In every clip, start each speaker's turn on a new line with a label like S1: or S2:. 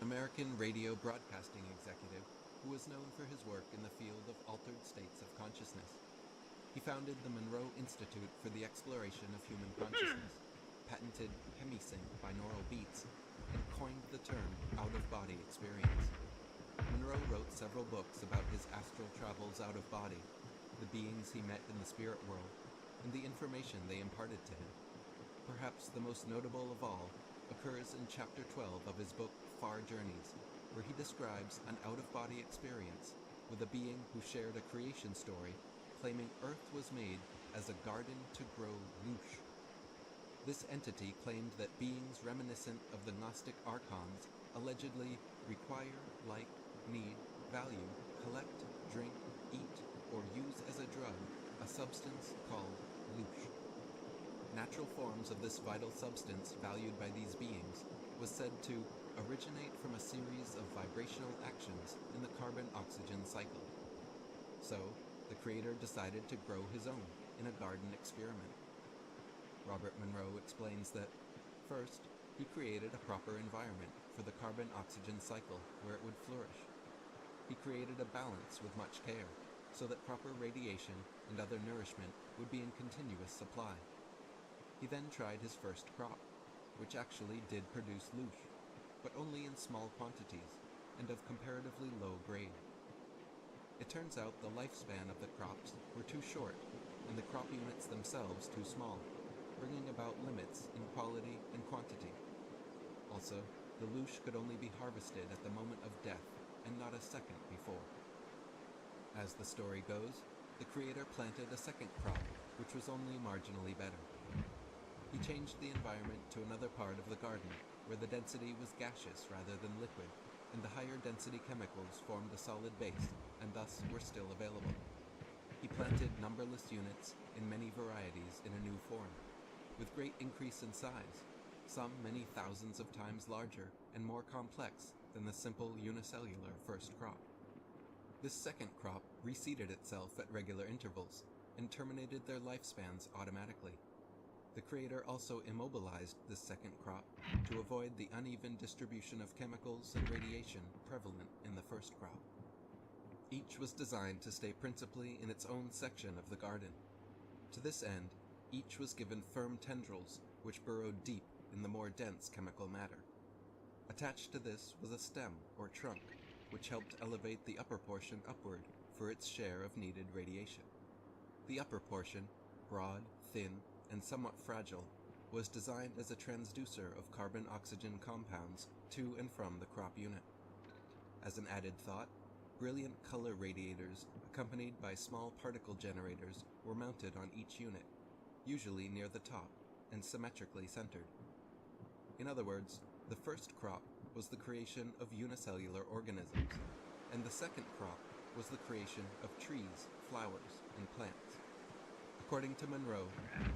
S1: American radio broadcasting executive who was known for his work in the field of altered states of consciousness. He founded the Monroe Institute for the Exploration of Human Consciousness, patented hemisync binaural beats, and coined the term out-of-body experience. Monroe wrote several books about his astral travels out of body, the beings he met in the spirit world, and the information they imparted to him. Perhaps the most notable of all occurs in Chapter 12 of his book Far Journeys, where he describes an out-of-body experience with a being who shared a creation story claiming Earth was made as a garden to grow louche. This entity claimed that beings reminiscent of the Gnostic archons allegedly require, like, need, value, collect, drink, eat, or use as a drug a substance called louche. Natural forms of this vital substance valued by these beings was said to originate from a series of vibrational actions in the carbon-oxygen cycle. So, the creator decided to grow his own in a garden experiment. Robert Monroe explains that, first, he created a proper environment for the carbon-oxygen cycle where it would flourish. He created a balance with much care, so that proper radiation and other nourishment would be in continuous supply. He then tried his first crop, which actually did produce louche, but only in small quantities and of comparatively low grade. It turns out the lifespan of the crops were too short and the crop units themselves too small, bringing about limits in quality and quantity. Also, the louche could only be harvested at the moment of death and not a second before. As the story goes, the creator planted a second crop, which was only marginally better. He changed the environment to another part of the garden, where the density was gaseous rather than liquid, and the higher density chemicals formed a solid base, and thus were still available. He planted numberless units in many varieties in a new form, with great increase in size, some many thousands of times larger and more complex than the simple unicellular first crop. This second crop reseeded itself at regular intervals, and terminated their lifespans automatically. The creator also immobilized this second crop to avoid the uneven distribution of chemicals and radiation prevalent in the first crop. Each was designed to stay principally in its own section of the garden. To this end, each was given firm tendrils which burrowed deep in the more dense chemical matter. Attached to this was a stem or trunk, which helped elevate the upper portion upward for its share of needed radiation. The upper portion, broad, thin, and somewhat fragile, was designed as a transducer of carbon-oxygen compounds to and from the crop unit. As an added thought, brilliant color radiators accompanied by small particle generators were mounted on each unit, usually near the top and symmetrically centered. In other words, the first crop was the creation of unicellular organisms, and the second crop was the creation of trees, flowers, and plants. According to Monroe,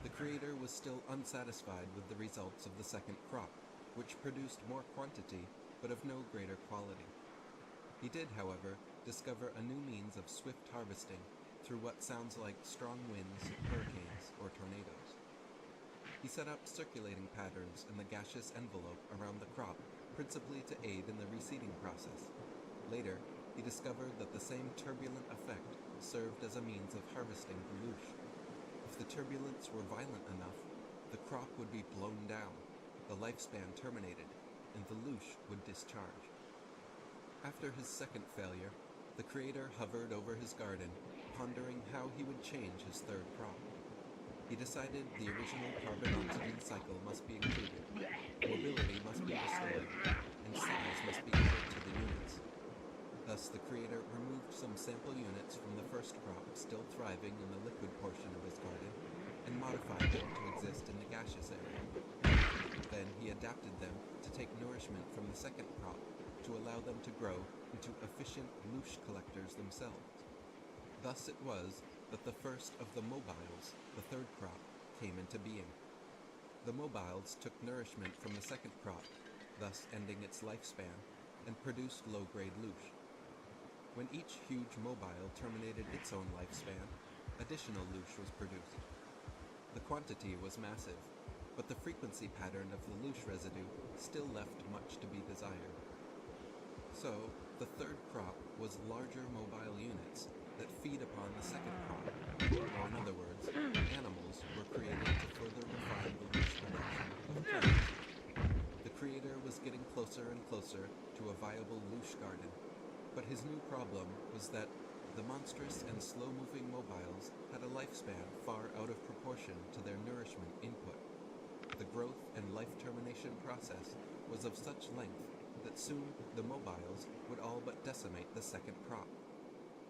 S1: the creator was still unsatisfied with the results of the second crop, which produced more quantity but of no greater quality. He did, however, discover a new means of swift harvesting through what sounds like strong winds, hurricanes, or tornadoes. He set up circulating patterns in the gaseous envelope around the crop, principally to aid in the reseeding process. Later, he discovered that the same turbulent effect served as a means of harvesting the louche. If the turbulence were violent enough, the crop would be blown down, the lifespan terminated, and the louche would discharge. After his second failure, the creator hovered over his garden, pondering how he would change his third crop. He decided the original carbon-oxygen cycle must be included, mobility must be restored, and size must be added to the units. Thus, the creator removed some sample units from the first crop still thriving in the liquid portion of his garden, and modified them to exist in the gaseous area. Then he adapted them to take nourishment from the second crop to allow them to grow into efficient louche collectors themselves. Thus it was that the first of the mobiles, the third crop, came into being. The mobiles took nourishment from the second crop, thus ending its lifespan, and produced low-grade louche. When each huge mobile terminated its own lifespan, additional louche was produced. The quantity was massive, but the frequency pattern of the louche residue still left much to be desired. So, the third crop was larger mobile units that feed upon the second crop. Or in other words, animals were created to further refine the loosh production of plants. The creator was getting closer and closer to a viable loosh garden, but his new problem was that the monstrous and slow-moving mobiles had a lifespan far out of proportion to their nourishment input. The growth and life termination process was of such length that soon the mobiles would all but decimate the second crop.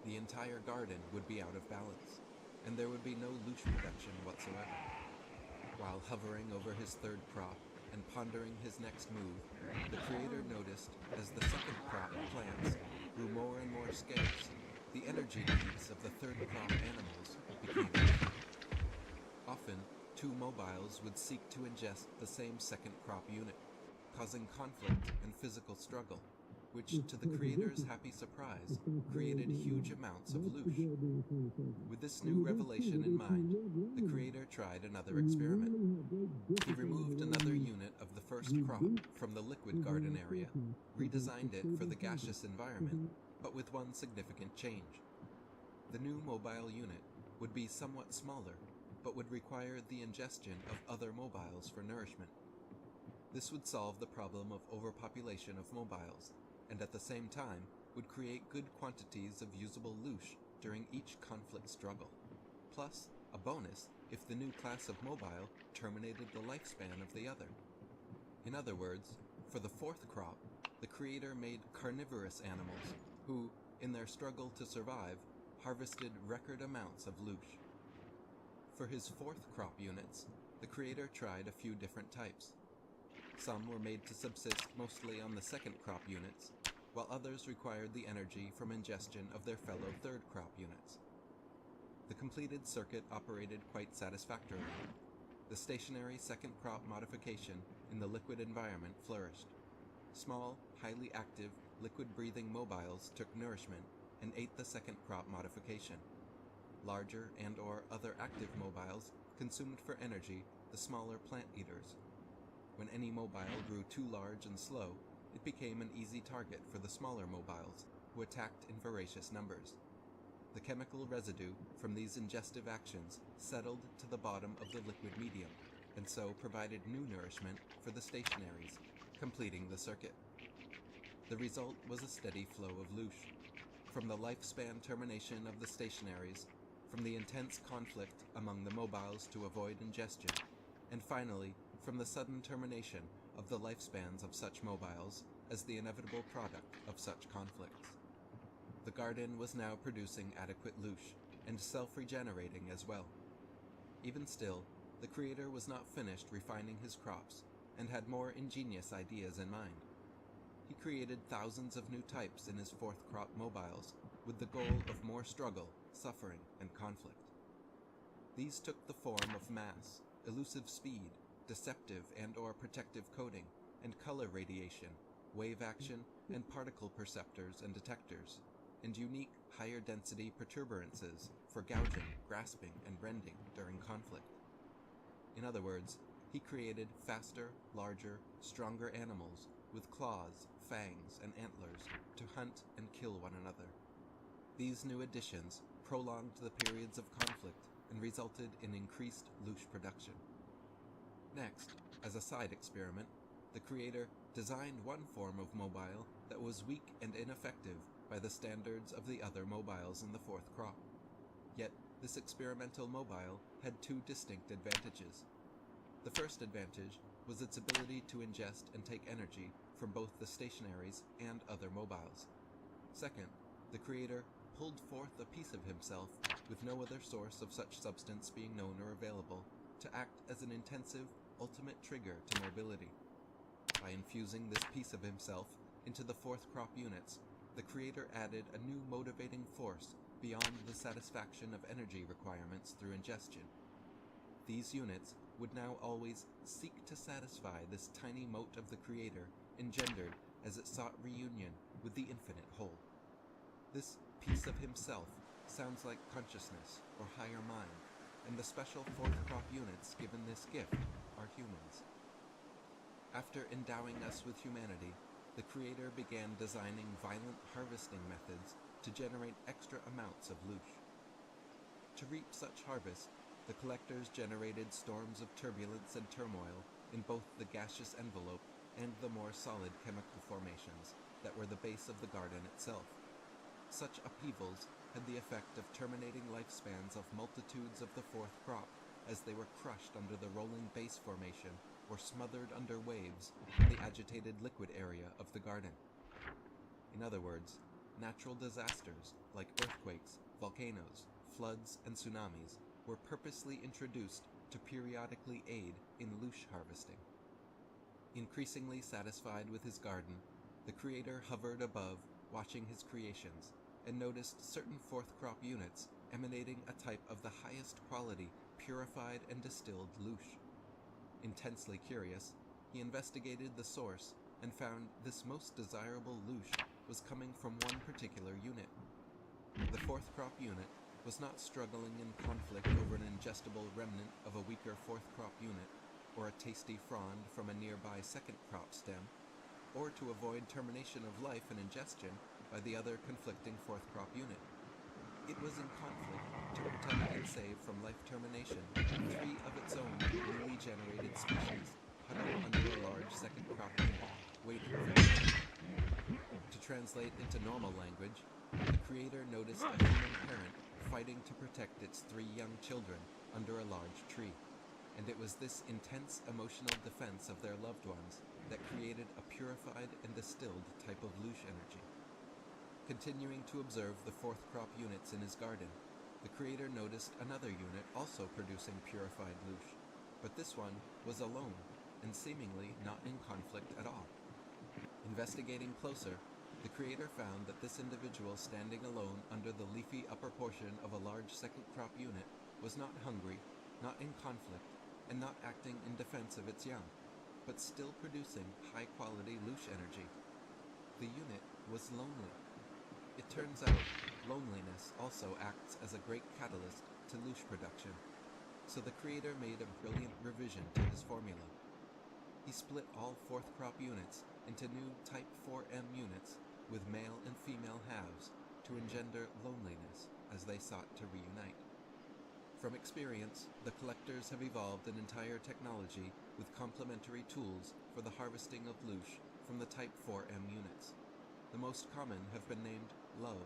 S1: The entire garden would be out of balance, and there would be no loosh production whatsoever. While hovering over his third crop and pondering his next move, the creator noticed as the second crop plants grew more and more scarce, the energy needs of the third crop animals became different. Often, two mobiles would seek to ingest the same second crop unit, causing conflict and physical struggle, which, to the creator's happy surprise, created huge amounts of loosh. With this new revelation in mind, the creator tried another experiment. He removed another unit of the first crop from the liquid garden area, redesigned it for the gaseous environment, but with one significant change. The new mobile unit would be somewhat smaller, but would require the ingestion of other mobiles for nourishment. This would solve the problem of overpopulation of mobiles, and at the same time would create good quantities of usable loosh during each conflict struggle, plus a bonus if the new class of mobile terminated the lifespan of the other. In other words, for the fourth crop, the creator made carnivorous animals who, in their struggle to survive, harvested record amounts of loosh. For his fourth crop units, the creator tried a few different types. Some were made to subsist mostly on the second crop units, while others required the energy from ingestion of their fellow third crop units. The completed circuit operated quite satisfactorily. The stationary second crop modification in the liquid environment flourished. Small, highly active, liquid-breathing mobiles took nourishment and ate the second crop modification. Larger and/or other active mobiles consumed for energy the smaller plant eaters. When any mobile grew too large and slow, it became an easy target for the smaller mobiles, who attacked in voracious numbers. The chemical residue from these ingestive actions settled to the bottom of the liquid medium, and so provided new nourishment for the stationaries, completing the circuit. The result was a steady flow of loosh. From the lifespan termination of the stationaries, from the intense conflict among the mobiles to avoid ingestion, and finally from the sudden termination of the lifespans of such mobiles as the inevitable product of such conflicts. The garden was now producing adequate loosh, and self-regenerating as well. Even still, the creator was not finished refining his crops, and had more ingenious ideas in mind. He created thousands of new types in his fourth crop mobiles, with the goal of more struggle, suffering, and conflict. These took the form of mass, elusive speed, deceptive and/or protective coating, and color radiation, wave action, and particle perceptors and detectors, and unique higher density perturbances for gouging, grasping, and rending during conflict. In other words, he created faster, larger, stronger animals with claws, fangs, and antlers to hunt and kill one another. These new additions prolonged the periods of conflict and resulted in increased loosh production. Next, as a side experiment, the creator designed one form of mobile that was weak and ineffective by the standards of the other mobiles in the fourth crop. Yet, this experimental mobile had two distinct advantages. The first advantage was its ability to ingest and take energy from both the stationaries and other mobiles. Second, the creator pulled forth a piece of himself with no other source of such substance being known or available to act as an intensive, ultimate trigger to mobility. By infusing this piece of himself into the fourth crop units, the creator added a new motivating force beyond the satisfaction of energy requirements through ingestion. These units would now always seek to satisfy this tiny mote of the creator engendered as it sought reunion with the infinite whole. This piece of himself sounds like consciousness or higher mind, and the special fourth crop units given this gift are humans. After endowing us with humanity, the creator began designing violent harvesting methods to generate extra amounts of loosh. To reap such harvest, the collectors generated storms of turbulence and turmoil in both the gaseous envelope and the more solid chemical formations that were the base of the garden itself. Such upheavals had the effect of terminating lifespans of multitudes of the fourth crop as they were crushed under the rolling base formation or smothered under waves in the agitated liquid area of the garden. In other words, natural disasters like earthquakes, volcanoes, floods, and tsunamis were purposely introduced to periodically aid in loosh harvesting. Increasingly satisfied with his garden, the creator hovered above, watching his creations, and noticed certain fourth crop units emanating a type of the highest quality purified and distilled loosh. Intensely curious, he investigated the source and found this most desirable loosh was coming from one particular unit. The fourth crop unit was not struggling in conflict over an ingestible remnant of a weaker fourth crop unit, or a tasty frond from a nearby second crop stem, or to avoid termination of life and ingestion by the other conflicting fourth crop unit. It was in conflict to protect and save from life termination 3 of its own newly generated species huddled under a large second crop unit, waiting for it. To translate into normal language, the creator noticed a human parent fighting to protect its 3 young children under a large tree, and it was this intense emotional defense of their loved ones that created a purified and distilled type of loosh energy. Continuing to observe the fourth crop units in his garden, the creator noticed another unit also producing purified loosh, but this one was alone and seemingly not in conflict at all. Investigating closer, the creator found that this individual standing alone under the leafy upper portion of a large second crop unit was not hungry, not in conflict, and not acting in defense of its young, but still producing high-quality loosh energy. The unit was lonely. It turns out, loneliness also acts as a great catalyst to loosh production, so the creator made a brilliant revision to his formula. He split all fourth crop units into new Type 4M units with male and female halves to engender loneliness as they sought to reunite. From experience, the collectors have evolved an entire technology with complementary tools for the harvesting of loosh from the Type 4M units. The most common have been named love,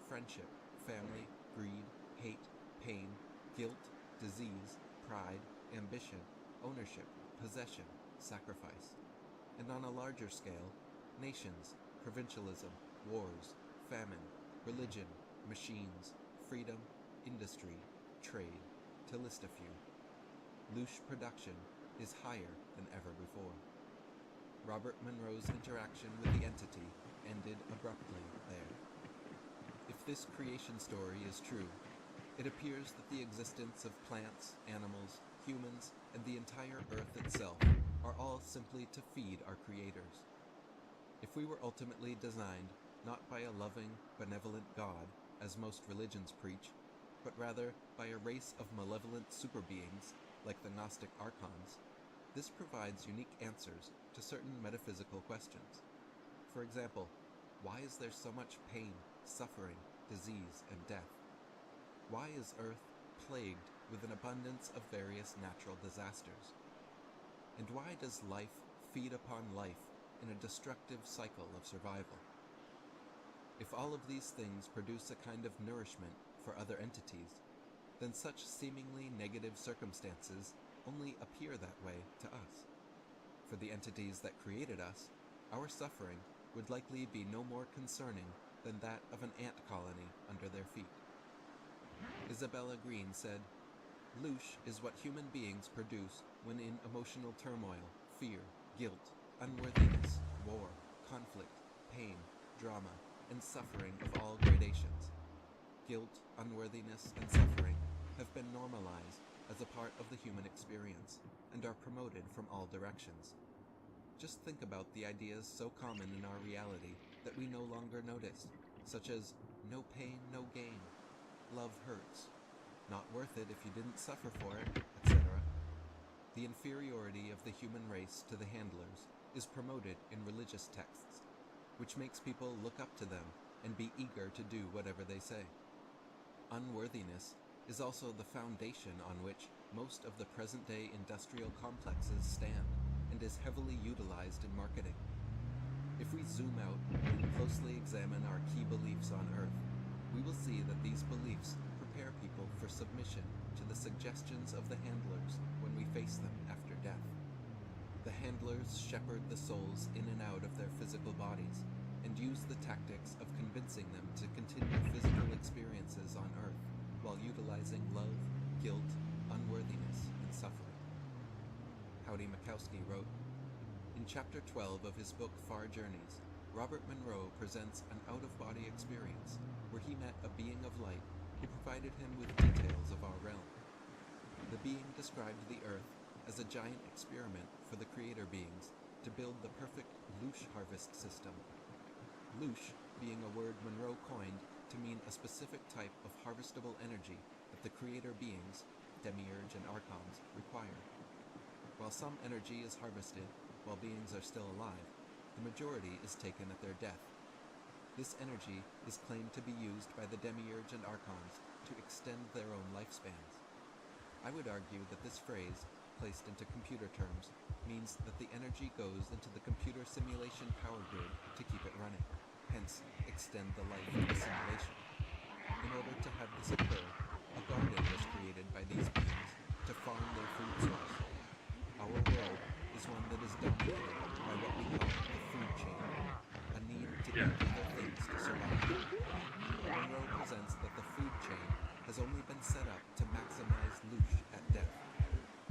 S1: friendship, family, greed, hate, pain, guilt, disease, pride, ambition, ownership, possession, sacrifice. And on a larger scale, nations, provincialism, wars, famine, religion, machines, freedom, industry, trade, to list a few. Loosh production is higher than ever before. Robert Monroe's interaction with the entity ended abruptly there. If this creation story is true, it appears that the existence of plants, animals, humans, and the entire Earth itself are all simply to feed our creators. If we were ultimately designed not by a loving, benevolent God, as most religions preach, but rather by a race of malevolent superbeings, like the Gnostic archons, this provides unique answers to certain metaphysical questions. For example, why is there so much pain, suffering, disease, and death? Why is Earth plagued with an abundance of various natural disasters? And why does life feed upon life in a destructive cycle of survival? If all of these things produce a kind of nourishment for other entities, then such seemingly negative circumstances only appear that way to us. For the entities that created us, our suffering would likely be no more concerning than that of an ant colony under their feet. Isabella Green said, "Loosh is what human beings produce when in emotional turmoil, fear, guilt, unworthiness, war, conflict, pain, drama, and suffering of all gradations. Guilt, unworthiness, and suffering have been normalized as a part of the human experience and are promoted from all directions. Just think about the ideas so common in our reality that we no longer notice, such as no pain, no gain, love hurts, not worth it if you didn't suffer for it, etc. The inferiority of the human race to the handlers is promoted in religious texts which makes people look up to them and be eager to do whatever they say. Unworthiness is also the foundation on which most of the present-day industrial complexes stand and is heavily utilized in marketing. If we zoom out and closely examine our key beliefs on Earth, we will see that these beliefs prepare people for submission to the suggestions of the handlers when we face them after death. The handlers shepherd the souls in and out of their physical bodies and use the tactics of convincing them to continue physical experiences on Earth while utilizing love, guilt, unworthiness, and suffering. Howdy Mikowski wrote, in Chapter 12 of his book Far Journeys, Robert Monroe presents an out-of-body experience where he met a being of light who provided him with details of our realm. The being described the Earth as a giant experiment for the creator beings to build the perfect loosh harvest system. Loosh being a word Monroe coined to mean a specific type of harvestable energy that the creator beings, demiurge and archons, require. While some energy is harvested while beings are still alive, the majority is taken at their death. This energy is claimed to be used by the demiurge and archons to extend their own lifespans. I would argue that this phrase, placed into computer terms, means that the energy goes into the computer simulation power grid to keep it running, hence extend the life of the simulation. In order to have this occur, a garden was created by these beings to farm their food source. Our world is one that is dominated by what we call the food chain, a need to eat other things to survive. Monroe presents that the food chain has only been set up to maximize loosh at death.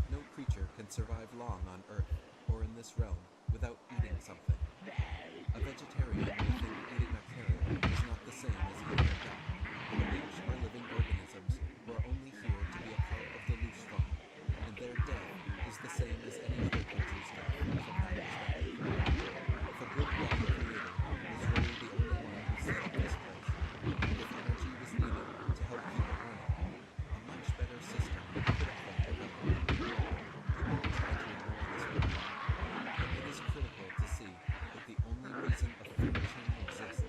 S1: No creature can survive long on Earth or in this realm without eating something. A vegetarian will think eating a carrot is not the same as eating a duck. The loosh are living organisms who are only here to be a part of the loosh farm, and their death is the same as any other creature's death from that perspective. If a good God creator was really the only one who set up this place, and if energy was needed to help keep it running, a much better system could have been developed. People try to ignore this fact, but it is critical to see that the only reason a food chain exists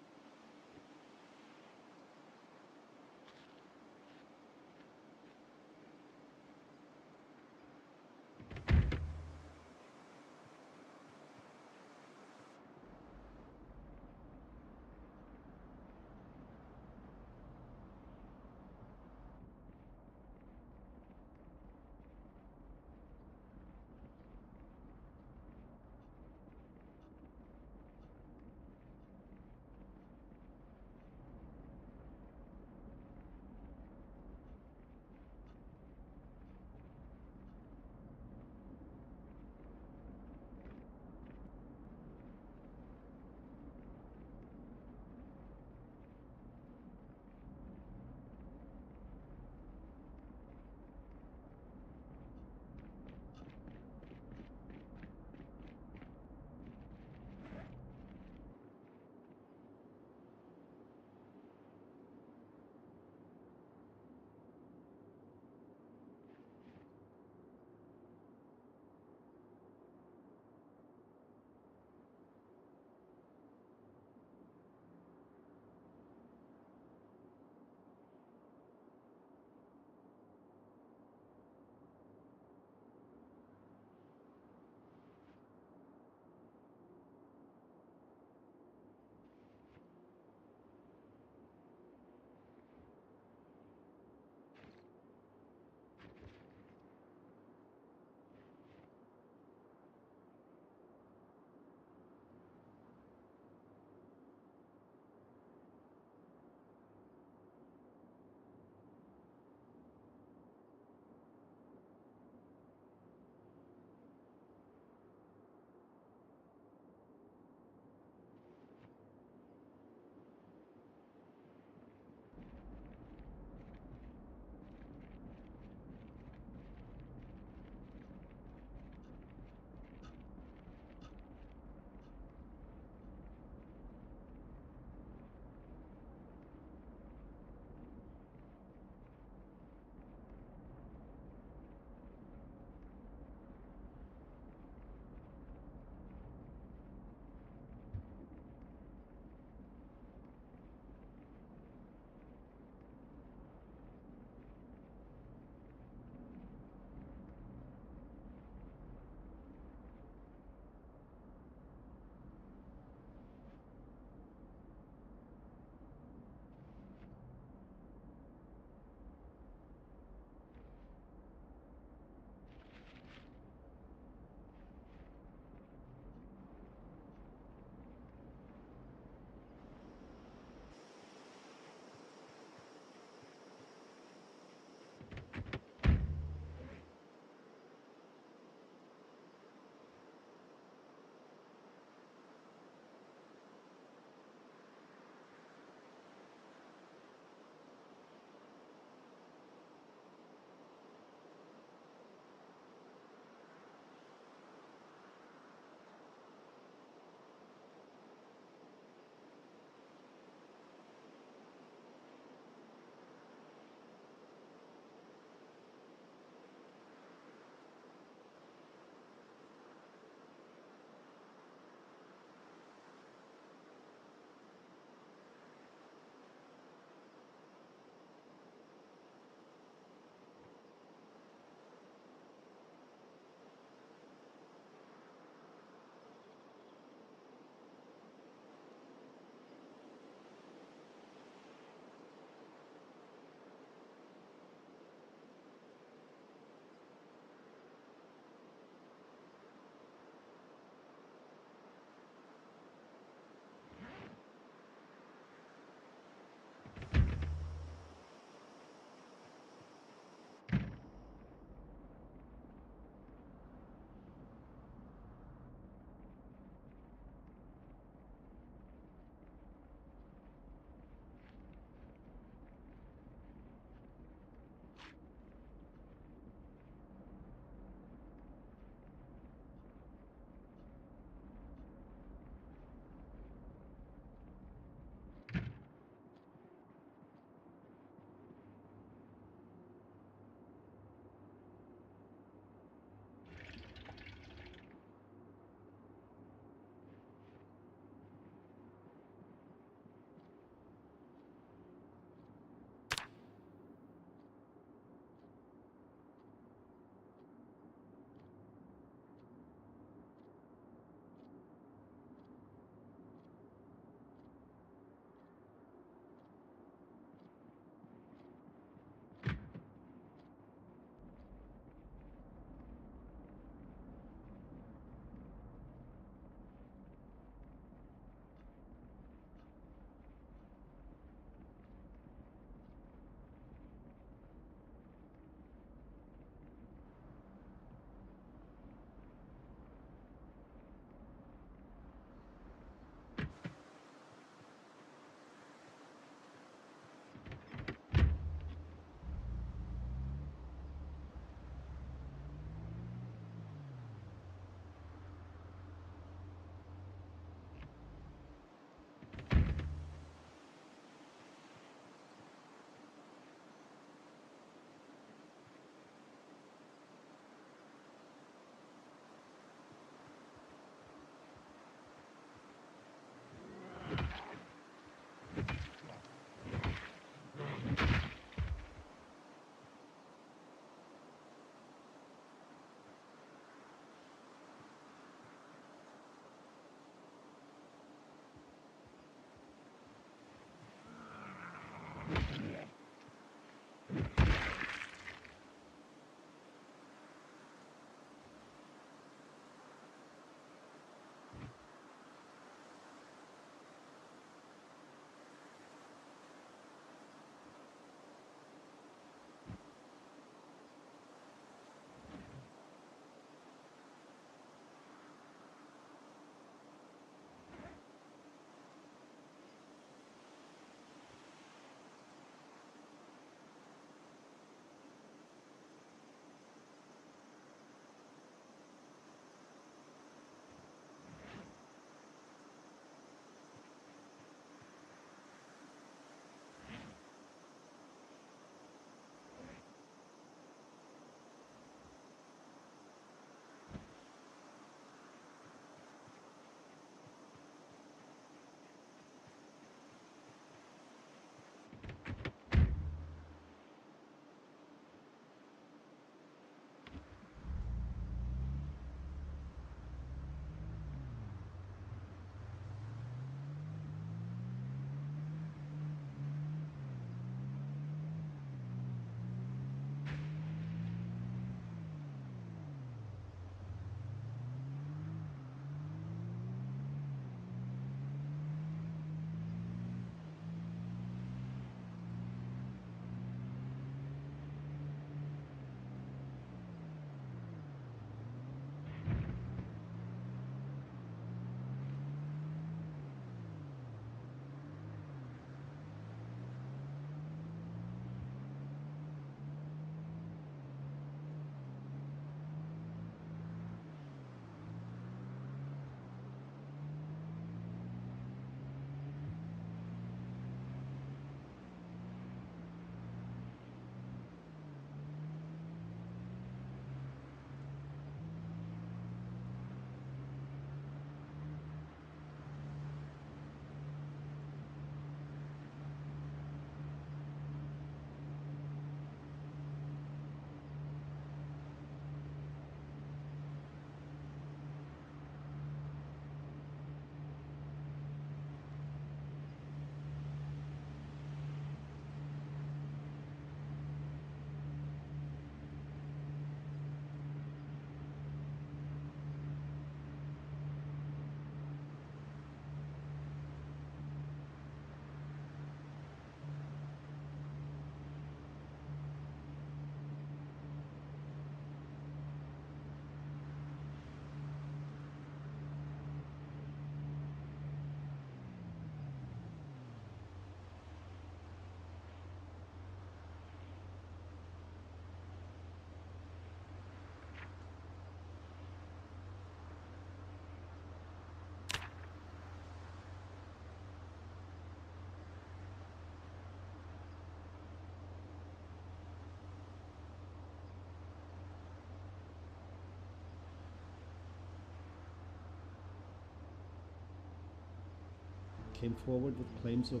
S2: came forward with claims of,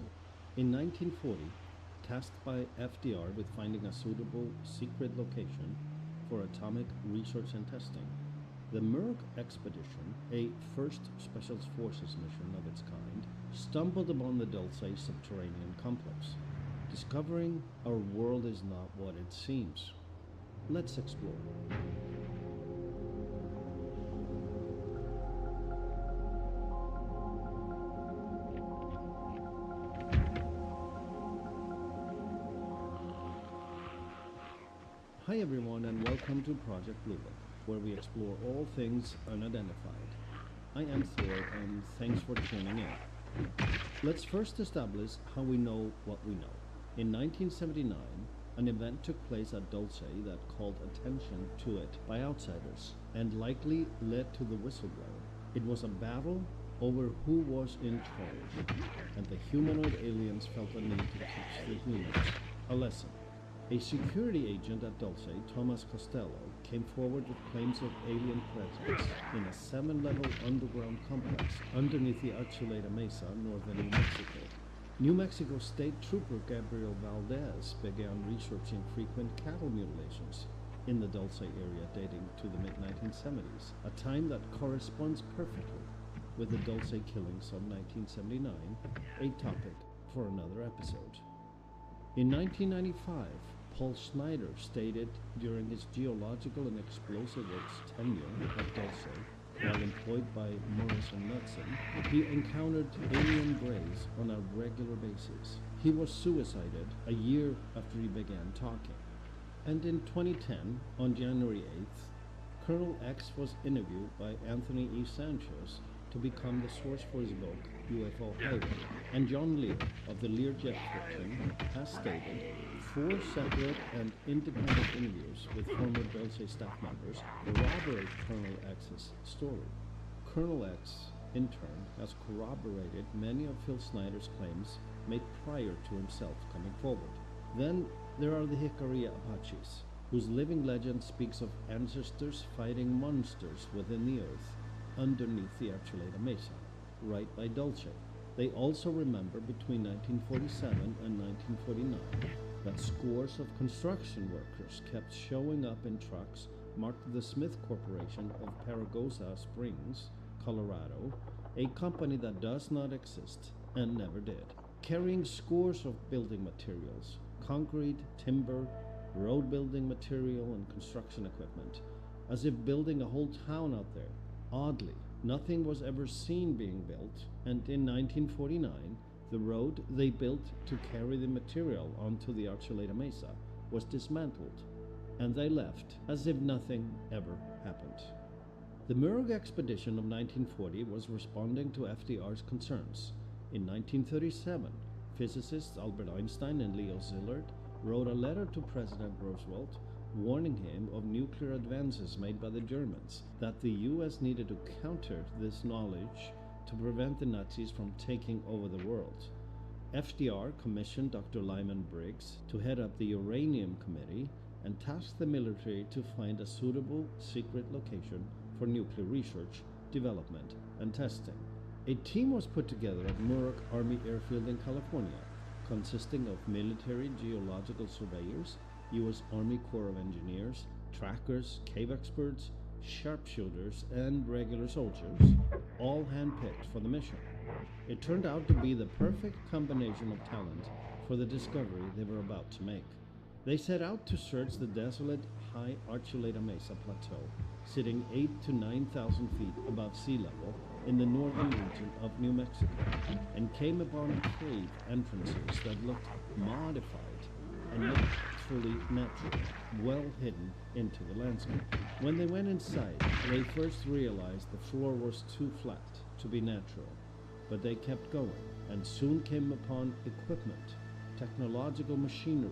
S2: in 1940, tasked by FDR with finding a suitable secret location for atomic research and testing. The Merck expedition, a first Special Forces mission of its kind, stumbled upon the Dulce subterranean complex, discovering our world is not what it seems. Let's explore. Hi everyone and welcome to Project Blue Book, where we explore all things unidentified. I am Thor and thanks for tuning in. Let's first establish how we know what we know. In 1979, an event took place at Dulce that called attention to it by outsiders and likely led to the whistleblower. It was a battle over who was in charge, and the humanoid aliens felt a need to teach the humans a lesson. A security agent at Dulce, Thomas Costello, came forward with claims of alien presence in a 7-level underground complex underneath the Archuleta Mesa, northern New Mexico. New Mexico State Trooper Gabriel Valdez began researching frequent cattle mutilations in the Dulce area dating to the mid-1970s, a time that corresponds perfectly with the Dulce killings of 1979, a topic for another episode. In 1995, Paul Schneider stated during his geological and explosive works tenure at Dulce, while employed by Morrison Knudsen, he encountered alien grays on a regular basis. He was suicided a year after he began talking. And in 2010, on January 8th, Colonel X was interviewed by Anthony E. Sanchez to become the source for his book, UFO Highway. And John Lear of the Learjet fiction has stated 4 separate and independent interviews with former Dulce staff members corroborate Colonel X's story. Colonel X, in turn, has corroborated many of Phil Snyder's claims made prior to himself coming forward. Then there are the Jicarilla Apaches, whose living legend speaks of ancestors fighting monsters within the earth underneath the Archuleta Mesa, right by Dulce. They also remember between 1947 and 1949 that scores of construction workers kept showing up in trucks marked the Smith Corporation of Paragosa Springs, Colorado, a company that does not exist and never did, carrying scores of building materials, concrete, timber, road building material, and construction equipment, as if building a whole town out there. Oddly, nothing was ever seen being built, and in 1949, the road they built to carry the material onto the Archuleta Mesa was dismantled, and they left as if nothing ever happened. The Merck expedition of 1940 was responding to FDR's concerns. In 1937, physicists Albert Einstein and Leo Szilard wrote a letter to President Roosevelt warning him of nuclear advances made by the Germans, that the US needed to counter this knowledge to prevent the Nazis from taking over the world. FDR commissioned Dr. Lyman Briggs to head up the Uranium Committee and tasked the military to find a suitable secret location for nuclear research, development, and testing. A team was put together at Muroc Army Airfield in California, consisting of military geological surveyors, U.S. Army Corps of Engineers, trackers, cave experts, sharpshooters, and regular soldiers, all handpicked for the mission. It turned out to be the perfect combination of talent for the discovery they were about to make. They set out to search the desolate, high Archuleta Mesa plateau, sitting 8,000 to 9,000 feet above sea level in the northern region of New Mexico, and came upon cave entrances that looked modified and not fully natural, well hidden into the landscape. When they went inside, they first realized the floor was too flat to be natural, but they kept going and soon came upon equipment, technological machinery,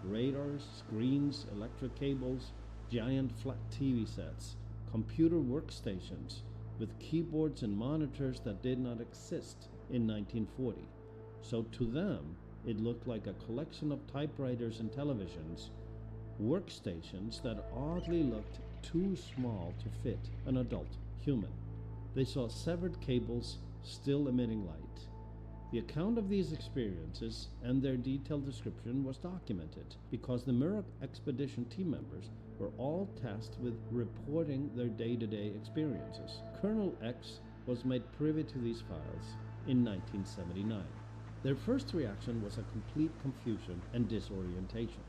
S2: radars, screens, electric cables, giant flat TV sets, computer workstations with keyboards and monitors that did not exist in 1940. So to them, it looked like a collection of typewriters and televisions, workstations that oddly looked too small to fit an adult human. They saw severed cables still emitting light. The account of these experiences and their detailed description was documented because the Muroc expedition team members were all tasked with reporting their day-to-day experiences. Colonel X was made privy to these files in 1979. Their first reaction was a complete confusion and disorientation.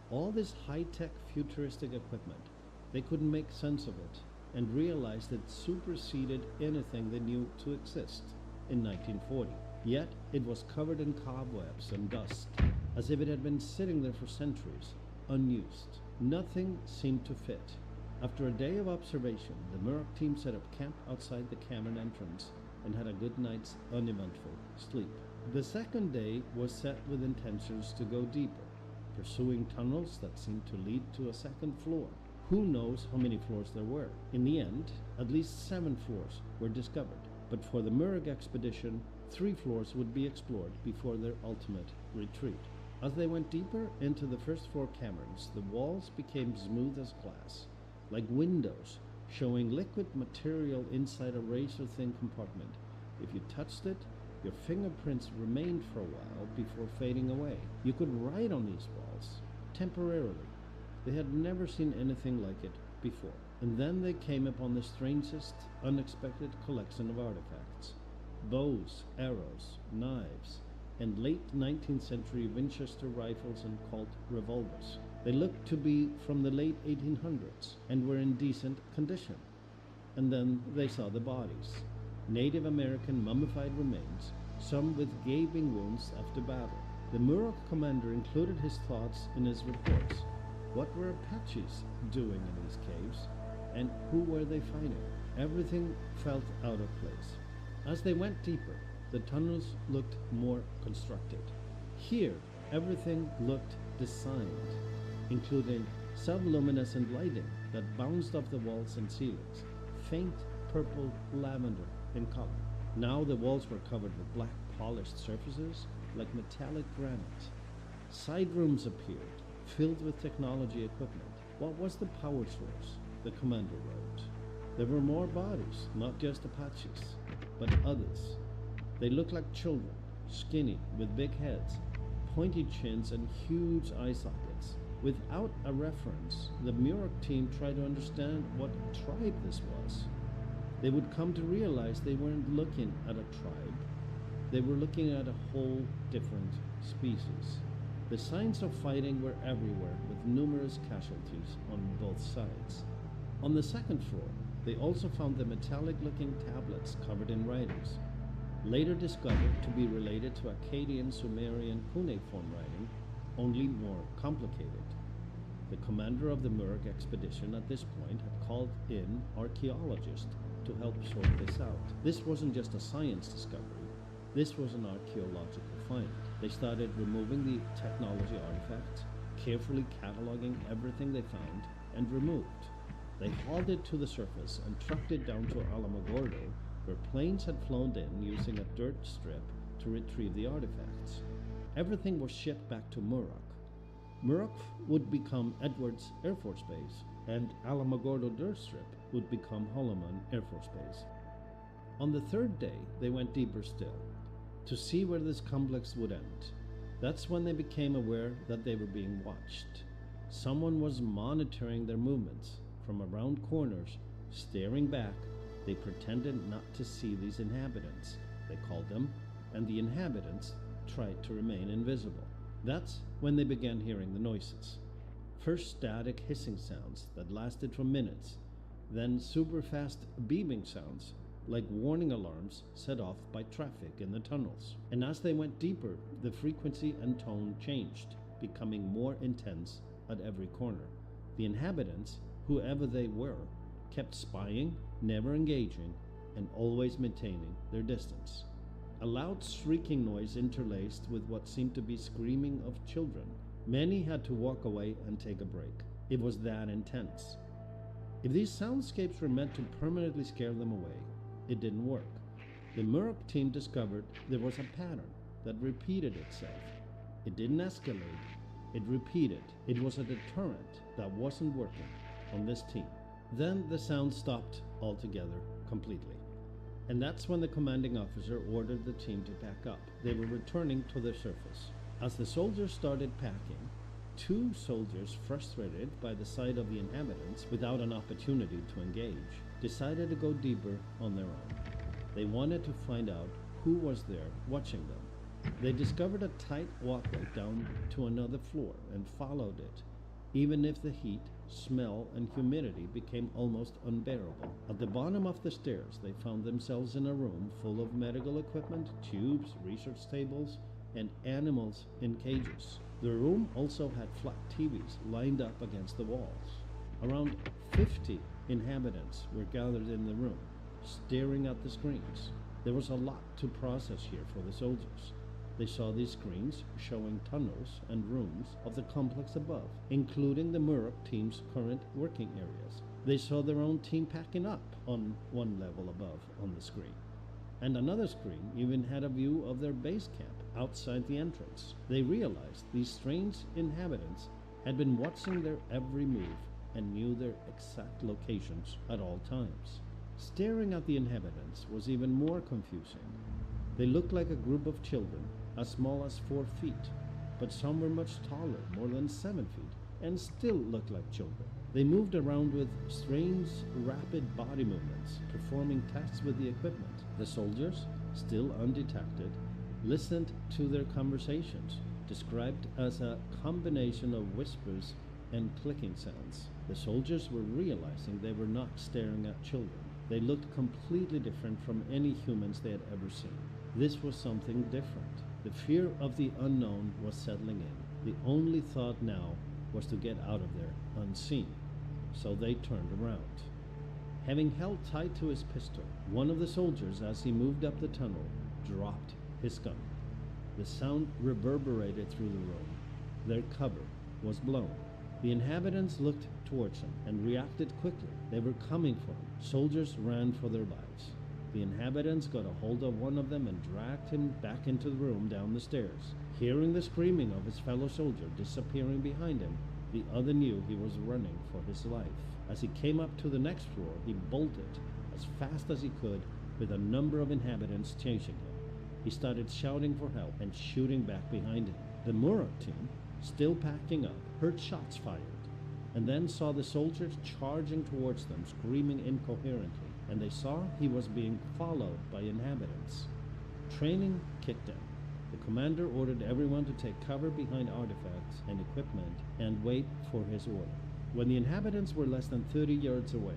S2: All this high-tech futuristic equipment, they couldn't make sense of it and realized it superseded anything they knew to exist in 1940. Yet it was covered in cobwebs and dust, as if it had been sitting there for centuries, unused. Nothing seemed to fit. After a day of observation, the Muroc team set up camp outside the cavern entrance and had a good night's uneventful sleep. The second day was set with intentions to go deeper, pursuing tunnels that seemed to lead to a second floor. Who knows how many floors there were? In the end, at least 7 floors were discovered, but for the Muroc expedition, 3 floors would be explored before their ultimate retreat. As they went deeper into the first 4 caverns, the walls became smooth as glass, like windows, showing liquid material inside a razor-thin compartment. If you touched it, your fingerprints remained for a while before fading away. You could write on these walls, temporarily. They had never seen anything like it before. And then they came upon the strangest, unexpected collection of artifacts. Bows, arrows, knives, and late 19th century Winchester rifles and Colt revolvers. They looked to be from the late 1800s and were in decent condition. And then they saw the bodies. Native American mummified remains, some with gaping wounds after battle. The Muroc commander included his thoughts in his reports. What were Apaches doing in these caves? And who were they fighting? Everything felt out of place. As they went deeper, the tunnels looked more constructed. Here, everything looked designed, including subluminescent lighting that bounced off the walls and ceilings, faint purple lavender in color. Now the walls were covered with black polished surfaces like metallic granite. Side rooms appeared, filled with technology equipment. What was the power source? The commander wrote. There were more bodies, not just Apaches, but others. They looked like children, skinny, with big heads, pointy chins, and huge eye sockets. Without a reference, the Muroc team tried to understand what tribe this was. They would come to realize they weren't looking at a tribe. They were looking at a whole different species. The signs of fighting were everywhere, with numerous casualties on both sides. On the second floor, they also found the metallic-looking tablets covered in writings, later discovered to be related to Akkadian Sumerian cuneiform writing, only more complicated. The commander of the Muroc expedition at this point had called in archaeologists to help sort this out. This wasn't just a science discovery, this was an archaeological find. They started removing the technology artifacts, carefully cataloging everything they found and removed. They hauled it to the surface and trucked it down to Alamogordo, where planes had flown in using a dirt strip to retrieve the artifacts. Everything was shipped back to Muroc. Muroc would become Edwards Air Force Base, and Alamogordo dirt strip would become Holloman Air Force Base. On the third day, they went deeper still, to see where this complex would end. That's when they became aware that they were being watched. Someone was monitoring their movements. From around corners, staring back, they pretended not to see these inhabitants, they called them, and the inhabitants tried to remain invisible. That's when they began hearing the noises. First static hissing sounds that lasted for minutes, then super fast beeping sounds like warning alarms set off by traffic in the tunnels. And as they went deeper, the frequency and tone changed, becoming more intense at every corner. The inhabitants, whoever they were, kept spying, never engaging, and always maintaining their distance. A loud shrieking noise interlaced with what seemed to be screaming of children. Many had to walk away and take a break. It was that intense. If these soundscapes were meant to permanently scare them away, it didn't work. The Muroc team discovered there was a pattern that repeated itself. It didn't escalate, it repeated. It was a deterrent that wasn't working on this team. Then the sound stopped altogether, completely. And that's when the commanding officer ordered the team to pack up. They were returning to the surface. As the soldiers started packing, two soldiers, frustrated by the sight of the inhabitants without an opportunity to engage, decided to go deeper on their own. They wanted to find out who was there watching them. They discovered a tight walkway down to another floor and followed it, even if the heat, smell, and humidity became almost unbearable. At the bottom of the stairs, they found themselves in a room full of medical equipment, tubes, research tables, and animals in cages. The room also had flat TVs lined up against the walls. Around 50 inhabitants were gathered in the room, staring at the screens. There was a lot to process here for the soldiers. They saw these screens showing tunnels and rooms of the complex above, including the Murok team's current working areas. They saw their own team packing up on one level above on the screen. And another screen even had a view of their base camp outside the entrance. They realized these strange inhabitants had been watching their every move and knew their exact locations at all times. Staring at the inhabitants was even more confusing. They looked like a group of children, as small as 4 feet, but some were much taller, more than 7 feet, and still looked like children. They moved around with strange, rapid body movements, performing tests with the equipment. The soldiers, still undetected, listened to their conversations, described as a combination of whispers and clicking sounds. The soldiers were realizing they were not staring at children. They looked completely different from any humans they had ever seen. This was something different. The fear of the unknown was settling in. The only thought now was to get out of there unseen. So they turned around. Having held tight to his pistol, one of the soldiers, as he moved up the tunnel, dropped his gun. The sound reverberated through the room. Their cover was blown. The inhabitants looked towards him and reacted quickly. They were coming for him. Soldiers ran for their lives. The inhabitants got a hold of one of them and dragged him back into the room down the stairs. Hearing the screaming of his fellow soldier disappearing behind him, the other knew he was running for his life. As he came up to the next floor, he bolted as fast as he could, with a number of inhabitants chasing him. He started shouting for help and shooting back behind him. The Murok team, still packing up, heard shots fired, and then saw the soldiers charging towards them, screaming incoherently, and they saw he was being followed by inhabitants. Training kicked in. The commander ordered everyone to take cover behind artifacts and equipment and wait for his order. When the inhabitants were less than 30 yards away,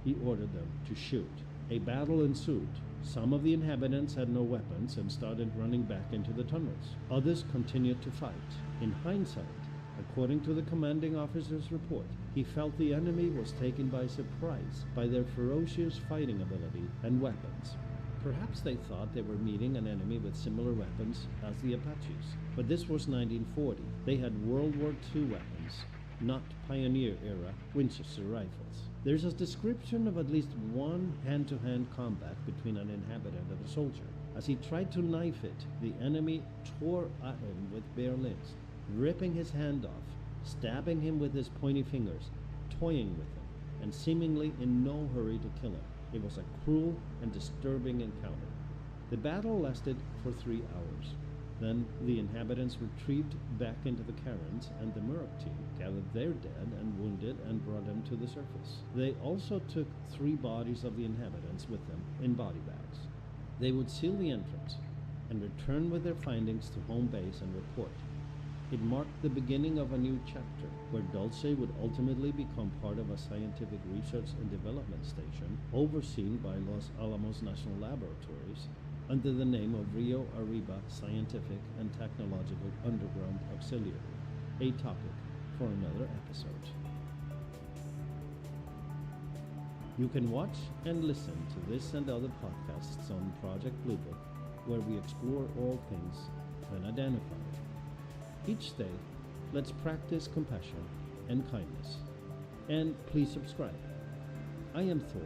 S2: he ordered them to shoot. A battle ensued. Some of the inhabitants had no weapons and started running back into the tunnels. Others continued to fight. In hindsight, according to the commanding officer's report, he felt the enemy was taken by surprise by their ferocious fighting ability and weapons. Perhaps they thought they were meeting an enemy with similar weapons as the Apaches. But this was 1940. They had World War II weapons, not pioneer-era Winchester rifles. There's a description of at least one hand-to-hand combat between an inhabitant and a soldier. As he tried to knife it, the enemy tore at him with bare limbs, ripping his hand off, stabbing him with his pointy fingers, toying with him, and seemingly in no hurry to kill him. It was a cruel and disturbing encounter. The battle lasted for 3 hours. Then the inhabitants retrieved back into the cairns, and the Murok team gathered their dead and wounded and brought them to the surface. They also took 3 bodies of the inhabitants with them in body bags. They would seal the entrance and return with their findings to home base and report. It marked the beginning of a new chapter, where Dulce would ultimately become part of a scientific research and development station overseen by Los Alamos National Laboratories under the name of Rio Arriba Scientific and Technological Underground Auxiliary, a topic for another episode. You can watch and listen to this and other podcasts on Project Blue Book, where we explore all things unidentified. Each day, let's practice compassion and kindness. And please subscribe. I am Thor,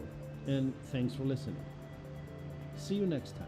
S2: and thanks for listening. See you next time.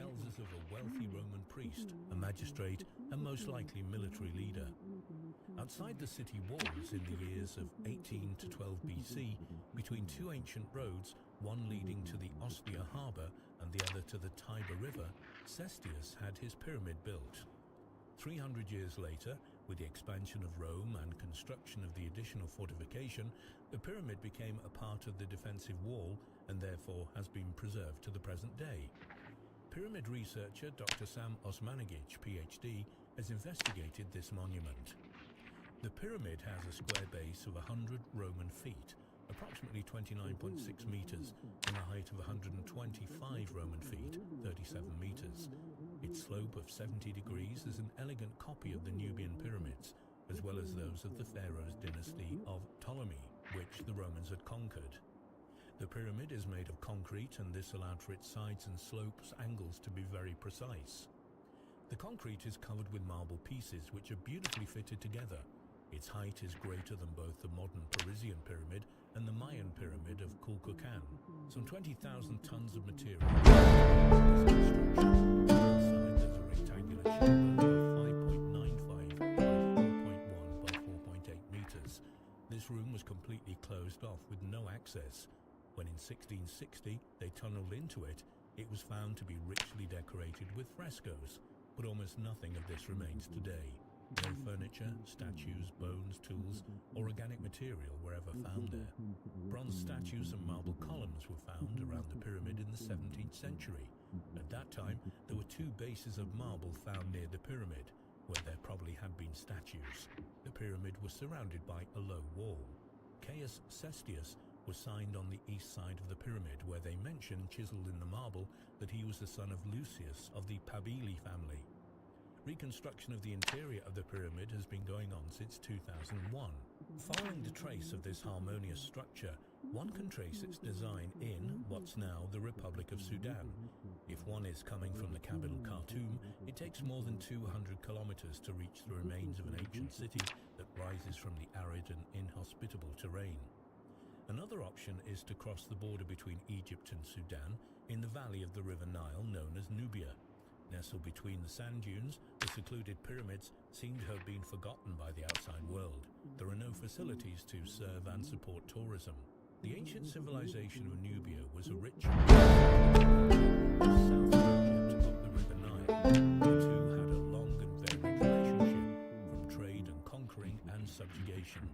S3: Elders of a wealthy Roman priest, a magistrate, and most likely military leader. Outside the city walls in the years of 18 to 12 BC, between two ancient roads, one leading to the Ostia harbour and the other to the Tiber River, Cestius had his pyramid built. 300 years later, with the expansion of Rome and construction of the additional fortification, the pyramid became a part of the defensive wall and therefore has been preserved to the present day. Pyramid researcher Dr. Sam Osmanagic, PhD, has investigated this monument. The pyramid has a square base of 100 Roman feet, approximately 29.6 meters, and a height of 125 Roman feet, 37 meters. Its slope of 70 degrees is an elegant copy of the Nubian pyramids, as well as those of the pharaoh's dynasty of Ptolemy, which the Romans had conquered. The pyramid is made of concrete, and this allowed for its sides and slopes angles to be very precise. The concrete is covered with marble pieces which are beautifully fitted together. Its height is greater than both the modern Parisian pyramid and the Mayan pyramid of Kukulkan. Some 20,000 tons of material. Inside there's a rectangular chamber of 5.95 by 4.1 by 4.8 meters. This room was completely closed off with no access. When in 1660 they tunneled into it, it was found to be richly decorated with frescoes, but almost nothing of this remains today. No furniture, statues, bones, tools, or organic material were ever found there. Bronze statues and marble columns were found around the pyramid in the 17th century. At that time, there were 2 bases of marble found near the pyramid, where there probably had been statues. The pyramid was surrounded by a low wall. Caius Cestius was signed on the east side of the pyramid, where they mention, chiseled in the marble, that he was the son of Lucius of the Pabili family. Reconstruction of the interior of the pyramid has been going on since 2001. Following the trace of this harmonious structure, one can trace its design in what's now the Republic of Sudan. If one is coming from the capital Khartoum, it takes more than 200 kilometers to reach the remains of an ancient city that rises from the arid and inhospitable terrain. Another option is to cross the border between Egypt and Sudan in the valley of the River Nile known as Nubia. Nestled between the sand dunes, the secluded pyramids seem to have been forgotten by the outside world. There are no facilities to serve and support tourism. The ancient civilization of Nubia was a rich south Egypt up the River Nile. The two had a long and varied relationship, from trade and conquering and subjugation.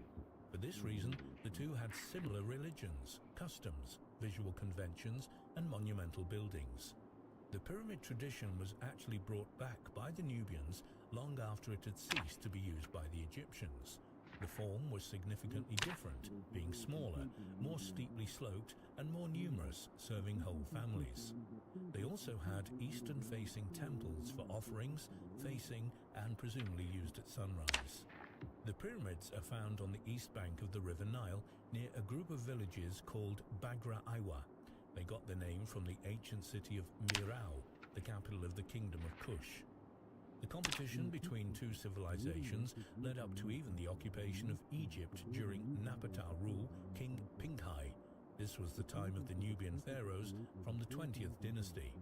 S3: For this reason, the two had similar religions, customs, visual conventions, and monumental buildings. The pyramid tradition was actually brought back by the Nubians long after it had ceased to be used by the Egyptians. The form was significantly different, being smaller, more steeply sloped, and more numerous, serving whole families. They also had eastern-facing temples for offerings, facing, and presumably used at sunrise. The pyramids are found on the east bank of the River Nile near a group of villages called Bagra Iwa. They got their name from the ancient city of Mirau, the capital of the Kingdom of Kush. The competition between two civilizations led up to even the occupation of Egypt during Napata rule King Pinkhai. This was the time of the Nubian pharaohs from the 20th dynasty.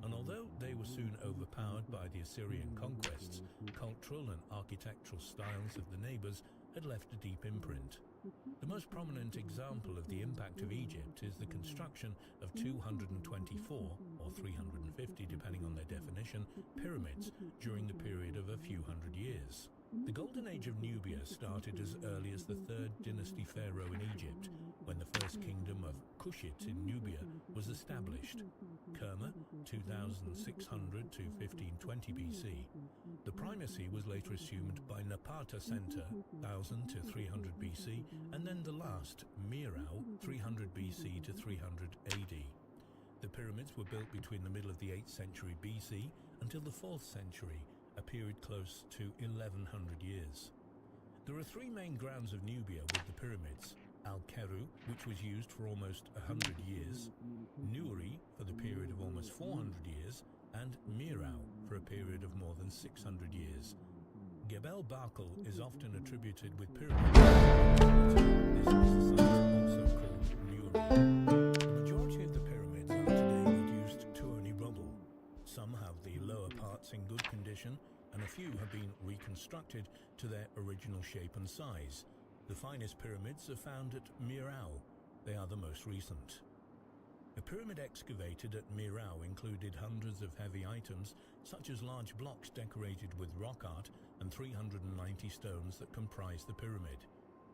S3: And although they were soon overpowered by the Assyrian conquests, cultural and architectural styles of the neighbors had left a deep imprint. The most prominent example of the impact of Egypt is the construction of 224, or 350 depending on their definition, pyramids during the period of a few hundred years. The Golden Age of Nubia started as early as the 3rd dynasty pharaoh in Egypt, when the first kingdom of Kushite in Nubia was established. Kerma, 2600 to 1520 BC. The primacy was later assumed by Napata Center, 1000 to 300 BC, and then the last, Mirau, 300 BC to 300 AD. The pyramids were built between the middle of the 8th century BC until the 4th century, a period close to 1100 years. There are 3 main grounds of Nubia with the pyramids: Al-Keru, which was used for almost 100 years, Nuri for the period of almost 400 years, and Mirau for a period of more than 600 years. Gebel Barkal is often attributed with pyramids. This is the site also called Nuri. The majority of the pyramids are today reduced to only rubble. Some have the lower parts in good condition, and a few have been reconstructed to their original shape and size. The finest pyramids are found at Mirau. They are the most recent. The pyramid excavated at Mirau included hundreds of heavy items, such as large blocks decorated with rock art and 390 stones that comprise the pyramid.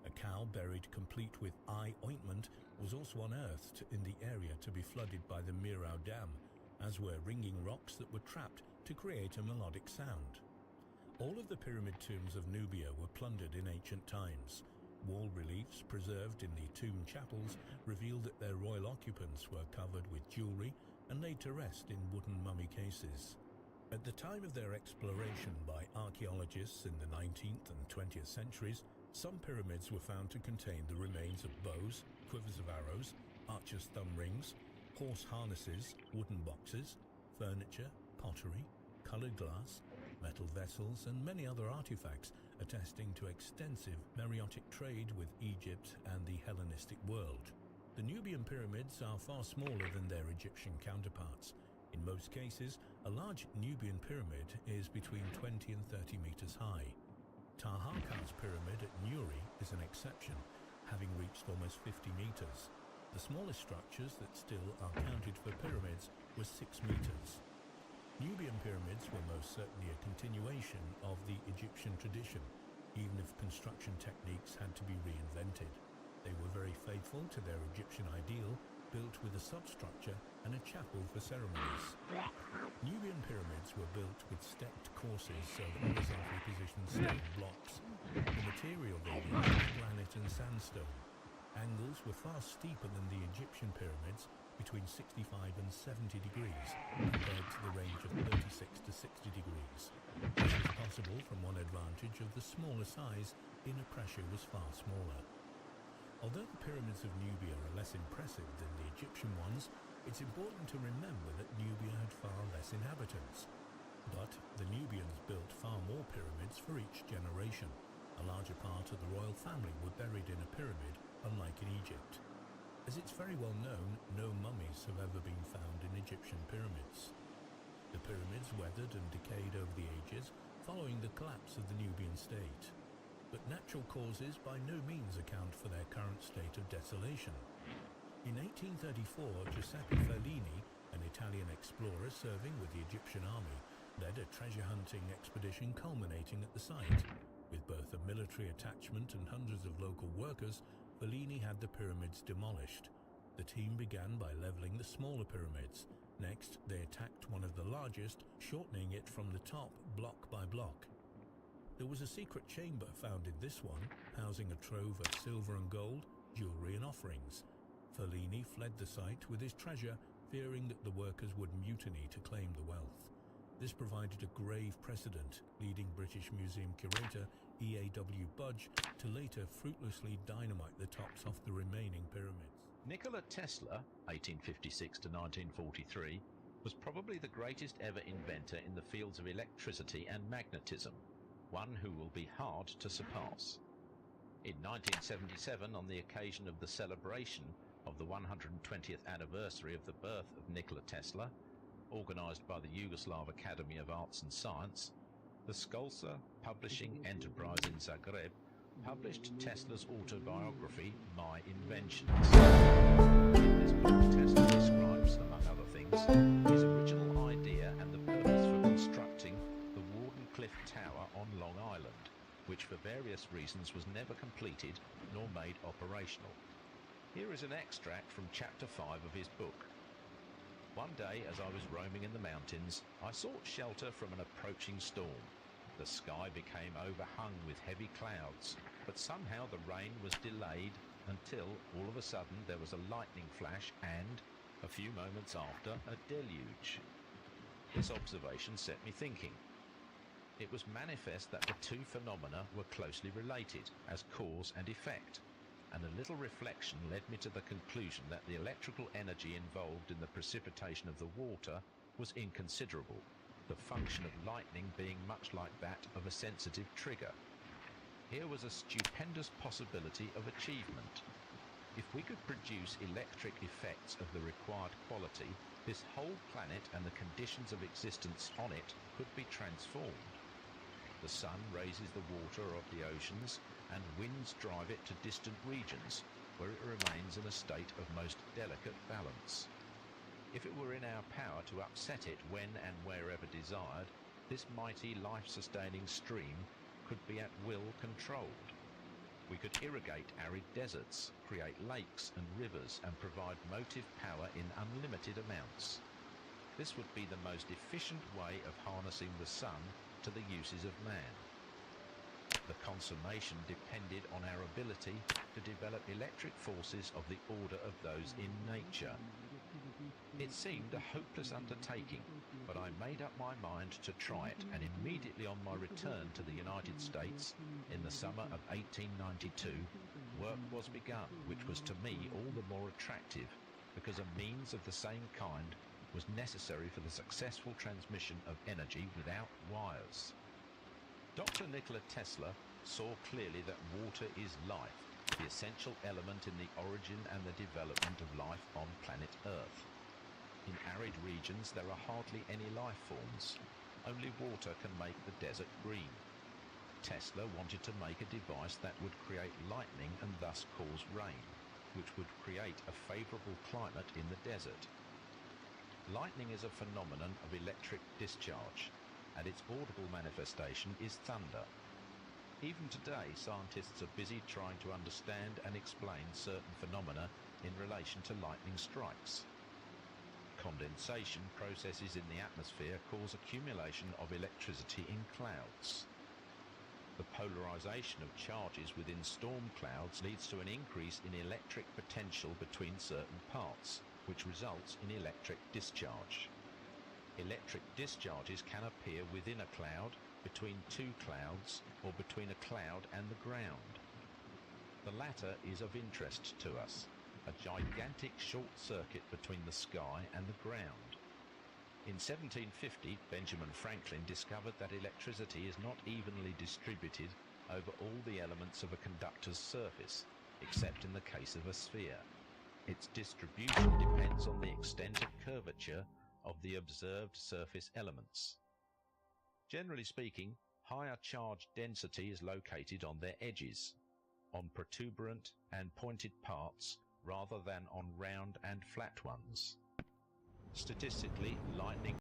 S3: A cow buried complete with eye ointment was also unearthed in the area to be flooded by the Mirau Dam, as were ringing rocks that were trapped to create a melodic sound. All of the pyramid tombs of Nubia were plundered in ancient times. Wall reliefs preserved in the tomb chapels revealed that their royal occupants were covered with jewelry and laid to rest in wooden mummy cases. At the time of their exploration by archaeologists in the 19th and 20th centuries, some pyramids were found to contain the remains of bows, quivers of arrows, archers' thumb rings, horse harnesses, wooden boxes, furniture, pottery, coloured glass, metal vessels, and many other artifacts attesting to extensive meriotic trade with Egypt and the Hellenistic world. The Nubian pyramids are far smaller than their Egyptian counterparts. In most cases, a large Nubian pyramid is between 20 and 30 meters high. Taharqa's pyramid at Nuri is an exception, having reached almost 50 meters. The smallest structures that still are counted for pyramids were 6 meters. Nubian pyramids were most certainly a continuation of the Egyptian tradition, even if construction techniques had to be reinvented. They were very faithful to their Egyptian ideal, built with a substructure and a chapel for ceremonies. Nubian pyramids were built with stepped courses of horizontally positioned stone blocks. The material they used was granite and sandstone. Angles were far steeper than the Egyptian pyramids, between 65 and 70 degrees, compared to the range of 36 to 60 degrees. This was possible from one advantage of the smaller size, inner pressure was far smaller. Although the pyramids of Nubia are less impressive than the Egyptian ones, it's important to remember that Nubia had far less inhabitants. But the Nubians built far more pyramids for each generation. A larger part of the royal family were buried in a pyramid, unlike in Egypt. As it's very well known, no mummies have ever been found in Egyptian pyramids. The pyramids weathered and decayed over the ages, following the collapse of the Nubian state. But natural causes by no means account for their current state of desolation. In 1834, Giuseppe Fellini, an Italian explorer serving with the Egyptian army, led a treasure-hunting expedition culminating at the site. With both a military attachment and hundreds of local workers, Fellini had the pyramids demolished. The team began by leveling the smaller pyramids. Next, they attacked one of the largest, shortening it from the top block by block. There was a secret chamber found in this one, housing a trove of silver and gold, jewelry and offerings. Fellini fled the site with his treasure, fearing that the workers would mutiny to claim the wealth. This provided a grave precedent, leading British Museum curator E.A.W. Budge to later fruitlessly dynamite the tops off the remaining pyramids.
S4: Nikola Tesla, 1856 to 1943, was probably the greatest ever inventor in the fields of electricity and magnetism, one who will be hard to surpass. In 1977, on the occasion of the celebration of the 120th anniversary of the birth of Nikola Tesla, organised by the Yugoslav Academy of Arts and Science, the Skolsa Publishing Enterprise in Zagreb published Tesla's autobiography, My Inventions. In this book, Tesla describes, among other things, his original idea and the purpose for constructing the Wardenclyffe Tower on Long Island, which for various reasons was never completed nor made operational. Here is an extract from chapter 5 of his book. One day, as I was roaming in the mountains, I sought shelter from an approaching storm. The sky became overhung with heavy clouds, but somehow the rain was delayed until, all of a sudden, there was a lightning flash and, a few moments after, a deluge. This observation set me thinking. It was manifest that the two phenomena were closely related as cause and effect, and a little reflection led me to the conclusion that the electrical energy involved in the precipitation of the water was inconsiderable, the function of lightning being much like that of a sensitive trigger. Here was a stupendous possibility of achievement. If we could produce electric effects of the required quality, this whole planet and the conditions of existence on it could be transformed. The sun raises the water of the oceans, and winds drive it to distant regions, where it remains in a state of most delicate balance. If it were in our power to upset it when and wherever desired, this mighty life-sustaining stream could be at will controlled. We could irrigate arid deserts, create lakes and rivers, and provide motive power in unlimited amounts. This would be the most efficient way of harnessing the sun to the uses of man. The consummation depended on our ability to develop electric forces of the order of those in nature. It seemed a hopeless undertaking, but I made up my mind to try it, and immediately on my return to the United States in the summer of 1892, work was begun, which was to me all the more attractive because a means of the same kind was necessary for the successful transmission of energy without wires. Dr. Nikola Tesla saw clearly that water is life, the essential element in the origin and the development of life on planet Earth. In arid regions there are hardly any life forms. Only water can make the desert green. Tesla wanted to make a device that would create lightning and thus cause rain, which would create a favourable climate in the desert. Lightning is a phenomenon of electric discharge, and its audible manifestation is thunder. Even today, scientists are busy trying to understand and explain certain phenomena in relation to lightning strikes. Condensation processes in the atmosphere cause accumulation of electricity in clouds. The polarization of charges within storm clouds leads to an increase in electric potential between certain parts, which results in electric discharge. Electric discharges can appear within a cloud, between two clouds, or between a cloud and the ground. The latter is of interest to us, a gigantic short circuit between the sky and the ground. In 1750, Benjamin Franklin discovered that electricity is not evenly distributed over all the elements of a conductor's surface, except in the case of a sphere. Its distribution depends on the extent of curvature of the observed surface elements. Generally speaking, higher charge density is located on their edges, on protuberant and pointed parts rather than on round and flat ones. Statistically, lightning